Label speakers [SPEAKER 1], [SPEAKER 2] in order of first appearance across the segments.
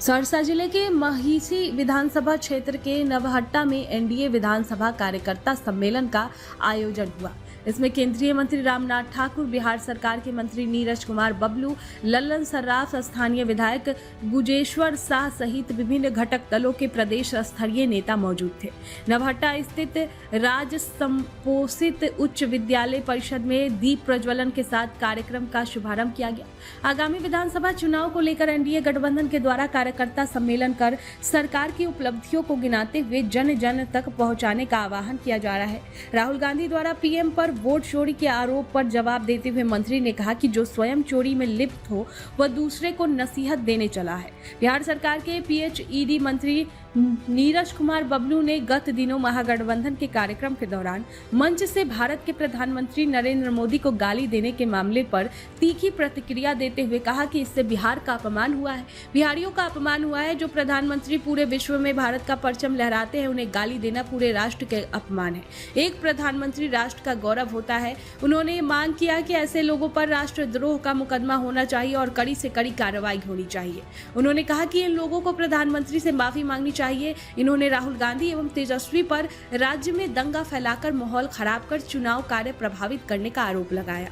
[SPEAKER 1] सहरसा जिले के महिषी विधानसभा क्षेत्र के नवहट्टा में एनडीए विधानसभा कार्यकर्ता सम्मेलन का आयोजन हुआ। इसमें केंद्रीय मंत्री रामनाथ ठाकुर, बिहार सरकार के मंत्री नीरज कुमार बबलू, लल्लन सर्राफ, स्थानीय विधायक गुजेश्वर शाह सहित विभिन्न घटक दलों के प्रदेश स्तरीय नेता मौजूद थे। नवहट्टा स्थित राज्य संपोषित उच्च विद्यालय परिषद में दीप प्रज्वलन के साथ कार्यक्रम का शुभारंभ किया गया। आगामी विधानसभा चुनाव को लेकर एनडीए गठबंधन के द्वारा कार्यकर्ता सम्मेलन कर सरकार की उपलब्धियों को गिनाते हुए जन जन तक पहुंचाने का आह्वान किया जा रहा है। राहुल गांधी द्वारा पीएम पर वोट चोरी के आरोप पर जवाब देते हुए मंत्री ने कहा कि जो स्वयं चोरी में लिप्त हो वह दूसरे को नसीहत देने चला है। बिहार सरकार के पीएचईडी मंत्री नीरज कुमार बबलू ने गत दिनों महागठबंधन के कार्यक्रम के दौरान मंच से भारत के प्रधानमंत्री नरेंद्र मोदी को गाली देने के मामले पर तीखी प्रतिक्रिया देते हुए कहा कि इससे बिहार का अपमान हुआ है, बिहारियों का अपमान हुआ है। जो प्रधानमंत्री पूरे विश्व में भारत का परचम लहराते हैं, उन्हें गाली देना पूरे राष्ट्र के अपमान है। एक प्रधानमंत्री राष्ट्र का गौरव होता है। उन्होंने मांग किया कि ऐसे लोगों पर राष्ट्रद्रोह का मुकदमा होना चाहिए और कड़ी से कड़ी कार्रवाई होनी चाहिए। उन्होंने कहा कि इन लोगों को प्रधानमंत्री से माफी मांगनी चाहिए। इन्होंने राहुल गांधी एवं तेजस्वी पर राज्य में दंगा फैलाकर माहौल खराब कर चुनाव कार्य प्रभावित करने का आरोप लगाया।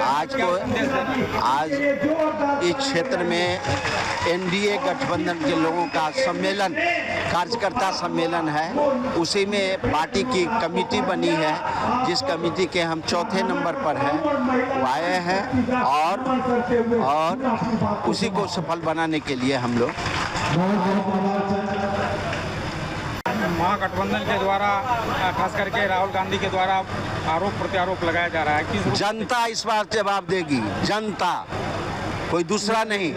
[SPEAKER 2] आज इस क्षेत्र में एनडीए गठबंधन के लोगों का सम्मेलन, कार्यकर्ता सम्मेलन है। उसी में पार्टी की कमेटी बनी है, जिस कमेटी के हम चौथे नंबर पर हैं, वो आए हैं और उसी को सफल बनाने के लिए हम लोग
[SPEAKER 3] महागठबंधन के द्वारा, खास करके राहुल गांधी के द्वारा आरोप प्रत्यारोप लगाया जा रहा है कि
[SPEAKER 2] जनता इस बार जवाब देगी। जनता, कोई दूसरा नहीं।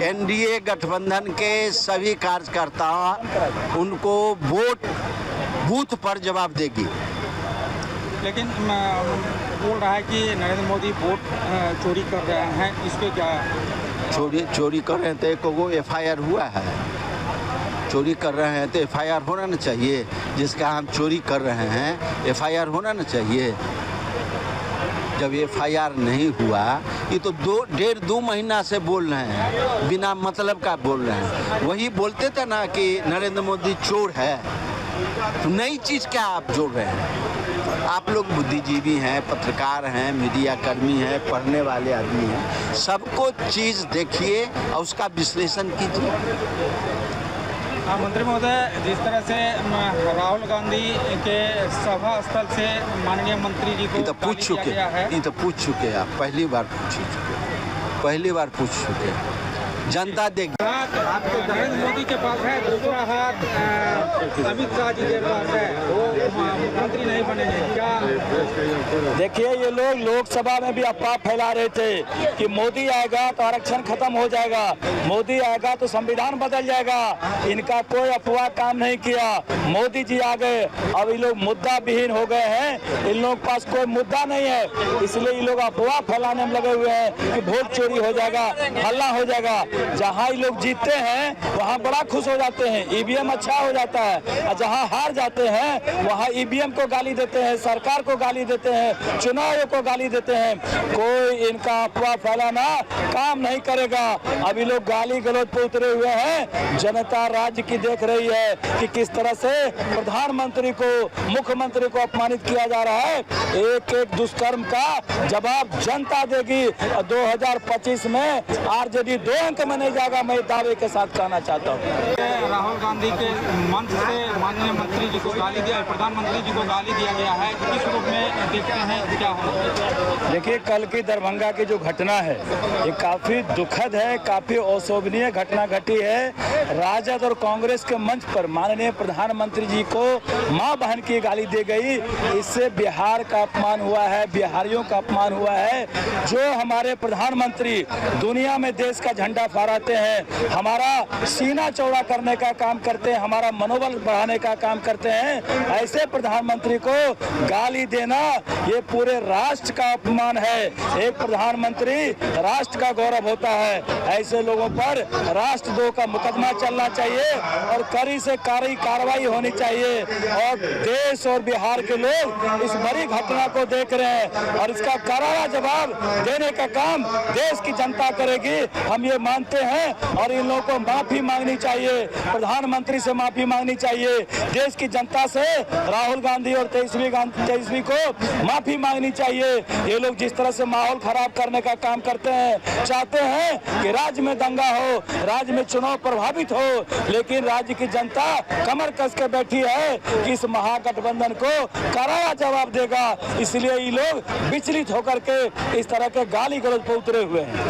[SPEAKER 2] एनडीए गठबंधन के सभी कार्यकर्ता उनको वोट बूथ पर जवाब देगी।
[SPEAKER 3] लेकिन बोल रहा है कि नरेंद्र मोदी वोट चोरी कर रहे हैं, इस पे क्या?
[SPEAKER 2] चोरी कर रहे हैं तो एक एफआईआर हुआ है। चोरी कर रहे हैं तो एफआईआर होना ना चाहिए। जिसका हम चोरी कर रहे हैं एफआईआर होना ना चाहिए। जब एफआईआर नहीं हुआ, ये तो 1.5-2 महीना से बोल रहे हैं, बिना मतलब का बोल रहे हैं। वही बोलते थे ना कि नरेंद्र मोदी चोर है, तो नई चीज़ क्या आप जोड़ रहे हैं? आप लोग बुद्धिजीवी हैं, पत्रकार हैं, मीडिया कर्मी हैं, पढ़ने वाले आदमी हैं। सबको चीज़ देखिए और उसका विश्लेषण कीजिए।
[SPEAKER 3] मंत्री महोदय, जिस तरह से राहुल गांधी के सभा स्थल से माननीय मंत्री जी को
[SPEAKER 2] पूछ चुके हैं, ये तो पूछ चुके आप, पहली बार पूछ चुके। जनता देख,
[SPEAKER 3] नरेंद्र मोदी के पास है, दूसरा हाथ अमित शाह जी के पास है, वो मुख्यमंत्री नहीं बनेंगे क्या?
[SPEAKER 4] देखिए, ये लोग लोकसभा में भी अफवाह फैला रहे थे कि मोदी आएगा तो आरक्षण खत्म हो जाएगा, मोदी आएगा तो संविधान बदल जाएगा। इनका कोई अफवाह काम नहीं किया। मोदी जी आ गए, अब ये लोग मुद्दा विहीन हो गए हैं। इन लोगों के पास कोई मुद्दा नहीं है, इसलिए ये लोग अफवाह फैलाने में लगे हुए हैं कि वोट चोरी हो जाएगा, हल्ला हो जाएगा। जहाँ ये लोग जीतते हैं वहाँ बड़ा खुश हो जाते हैं, ईवीएम अच्छा हो जाता है, और जहाँ हार जाते हैं वहाँ ईवीएम को गाली देते हैं, सरकार को गाली देते हैं, चुनाव को गाली देते हैं। कोई इनका अफवाह फैलाना काम नहीं करेगा। अभी लोग गाली गलौज पे उतरे हुए हैं। जनता राज्य की देख रही है कि किस तरह से प्रधानमंत्री को, मुख्यमंत्री को अपमानित किया जा रहा है। एक एक दुष्कर्म का जवाब जनता देगी। 2025 में आरजेडी 2 अंक में नहीं जाएगा, मैं दावे के साथ कहना चाहता हूँ।
[SPEAKER 3] राहुल गांधी के मंच से माननीय मंत्री जी को गाली दिया, प्रधानमंत्री जी को गाली दिया गया है, किस रूप में देखते हैं, क्या होगा?
[SPEAKER 4] देखिए, कल की दरभंगा की जो घटना है ये काफी दुखद है, काफी अशोभनीय घटना घटी है। राजद और कांग्रेस के मंच पर माननीय प्रधानमंत्री जी को मां बहन की गाली दी गई। इससे बिहार का अपमान हुआ है, बिहारियों का अपमान हुआ है। जो हमारे प्रधानमंत्री दुनिया में देश का झंडा फहराते हैं, हमारा सीना चौड़ा करने का काम करते हैं, हमारा मनोबल बढ़ाने का काम करते हैं, ऐसे प्रधानमंत्री को गाली देना ये पूरे राष्ट्र का अपमान है। एक प्रधानमंत्री राष्ट्र का गौरव होता है। ऐसे लोगों पर राष्ट्रद्रोह का मुकदमा चलना चाहिए और कड़ी से कड़ी कार्रवाई होनी चाहिए। और देश और बिहार के लोग इस बड़ी घटना को देख रहे हैं और इसका करारा जवाब देने का काम देश की जनता करेगी। हम ये मानते जानते हैं और इन लोगों को माफी मांगनी चाहिए, प्रधानमंत्री से माफी मांगनी चाहिए, देश की जनता से राहुल गांधी और तेजस्वी को माफी मांगनी चाहिए। ये लोग जिस तरह से माहौल खराब करने का काम करते हैं, चाहते हैं कि राज्य में दंगा हो, राज्य में चुनाव प्रभावित हो, लेकिन राज्य की जनता कमर कस के बैठी है कि इस महागठबंधन को करारा जवाब देगा। इसलिए ये लोग विचलित होकर के इस तरह के गाली गलौज पर उतरे हुए हैं।